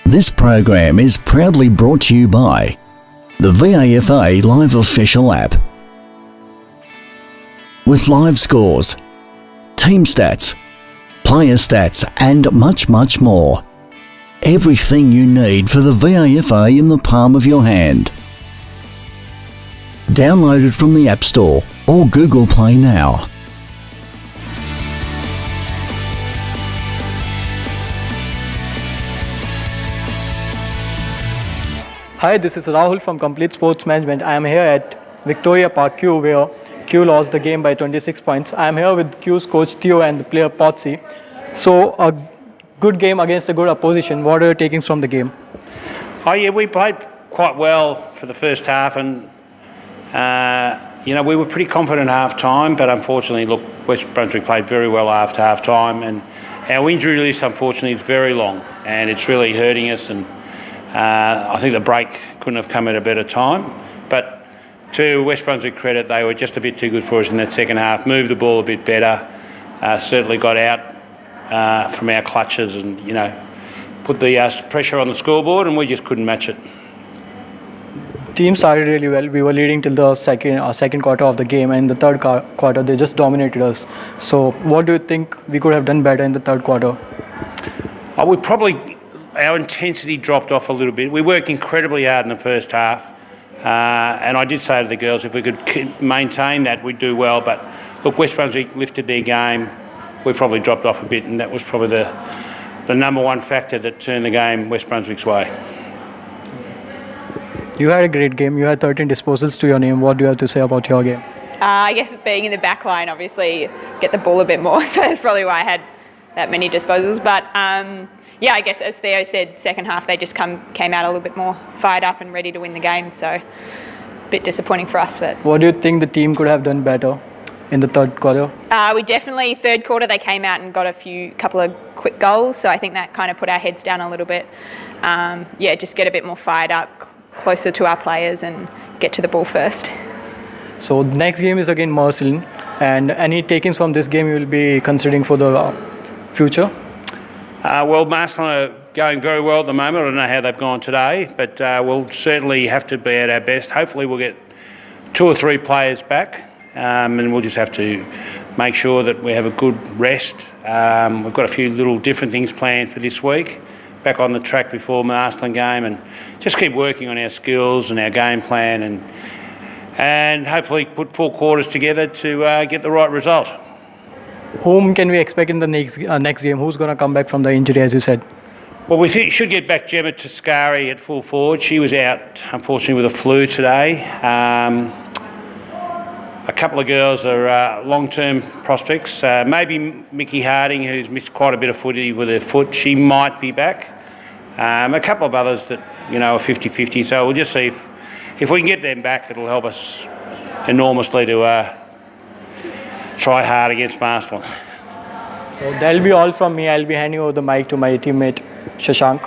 This program is proudly brought to you by the VAFA Live Official app. With live scores, team stats, player stats and much more. Everything you need for the VAFA in the palm of your hand. Download it from the App Store or Google Play now. Hi, this is Rahul from Complete Sports Management. I am here at Victoria Park, Kew, where Kew lost the game by 26 points. I am here with Kew's coach Theo and the player Potsy. So, a good game against a good opposition. What are your takings from the game? Oh yeah, we played quite well for the first half, and we were pretty confident at half time, but unfortunately, look, West Brunswick played very well after half time, and our injury list unfortunately is very long, and it's really hurting us, and I think the break couldn't have come at a better time. But to West Brunswick credit, they were just a bit too good for us in that second half, moved the ball a bit better, certainly got out from our clutches and, put the pressure on the scoreboard, and we just couldn't match it. Team started really well. We were leading till the second quarter of the game, and in the third quarter they just dominated us. So what do you think we could have done better in the third quarter? Our intensity dropped off a little bit. We worked incredibly hard in the first half, and I did say to the girls, if we could maintain that, we'd do well. But look, West Brunswick lifted their game. We probably dropped off a bit, and that was probably the number one factor that turned the game West Brunswick's way. You had a great game. You had 13 disposals to your name. What do you have to say about your game? I guess being in the back line, obviously, get the ball a bit more. So that's probably why I had that many disposals. But I guess as Theo said, second half they just came out a little bit more fired up and ready to win the game. So a bit disappointing for us. But what do you think the team could have done better in the third quarter? We definitely, third quarter, they came out and got couple of quick goals. So I think that kind of put our heads down a little bit. Just get a bit more fired up, closer to our players and get to the ball first. So the next game is again Marceline, and any takings from this game you will be considering for the future? Marceline are going very well at the moment. I don't know how they've gone today, but we'll certainly have to be at our best. Hopefully we'll get 2 or 3 players back, and we'll just have to make sure that we have a good rest. We've got a few little different things planned for this week, back on the track before Marceline game, and just keep working on our skills and our game plan, and hopefully put 4 quarters together to get the right result. Whom can we expect in the next game? Who's going to come back from the injury, as you said? Well, we should get back Gemma Tascari at full forward. She was out, unfortunately, with a flu today. A couple of girls are long-term prospects. Maybe Mickey Harding, who's missed quite a bit of footy with her foot, she might be back. A couple of others that, are 50-50. So we'll just see if we can get them back, it'll help us enormously to try hard against Marceline. So that'll be all from me. I'll be handing over the mic to my teammate Shashank.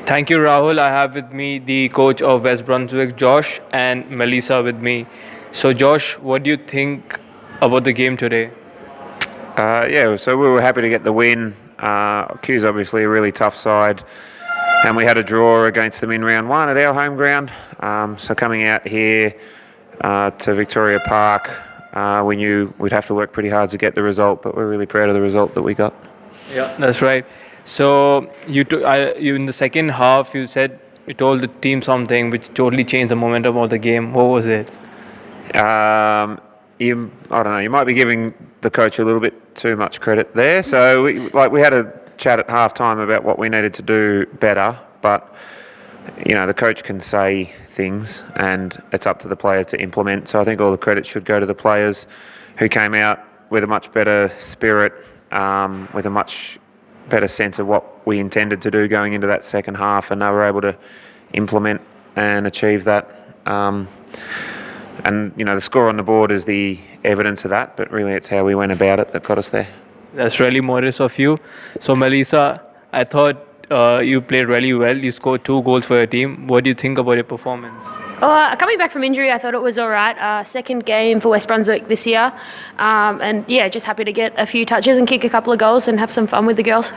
Thank you, Rahul. I have with me the coach of West Brunswick, Josh, and Melissa with me. So Josh, what do you think about the game today? So we were happy to get the win. Kew's obviously a really tough side, and we had a draw against them in round 1 at our home ground. So coming out here to Victoria Park, we knew we'd have to work pretty hard to get the result, but we're really proud of the result that we got. Yeah, that's right. So you in the second half, you said you told the team something which totally changed the momentum of the game. What was it? I don't know. You might be giving the coach a little bit too much credit there. So we had a chat at half time about what we needed to do better, but the coach can say things and it's up to the players to implement. So I think all the credit should go to the players who came out with a much better spirit, with a much better sense of what we intended to do going into that second half, and they were able to implement and achieve that. The score on the board is the evidence of that, but really it's how we went about it that got us there. That's really modest of you. So Melissa, I thought you played really well. You scored 2 goals for your team. What do you think about your performance? Coming back from injury, I thought it was all right. Second game for West Brunswick this year. Just happy to get a few touches and kick a couple of goals and have some fun with the girls.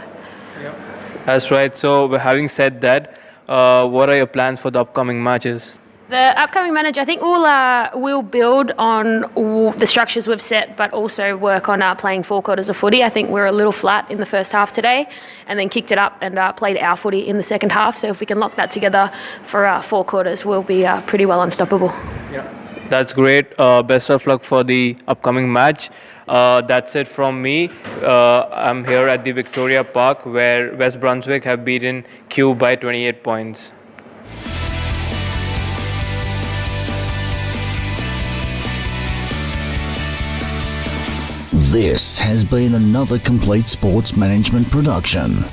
That's right. So, having said that, what are your plans for the upcoming matches? The upcoming match, I think we'll build on all the structures we've set, but also work on playing 4 quarters of footy. I think we're a little flat in the first half today, and then kicked it up and played our footy in the second half. So if we can lock that together for 4 quarters, we'll be pretty well unstoppable. That's great. Best of luck for the upcoming match. That's it from me. I'm here at the Victoria Park where West Brunswick have beaten Kew by 28 points. This has been another Complete Sports Management production.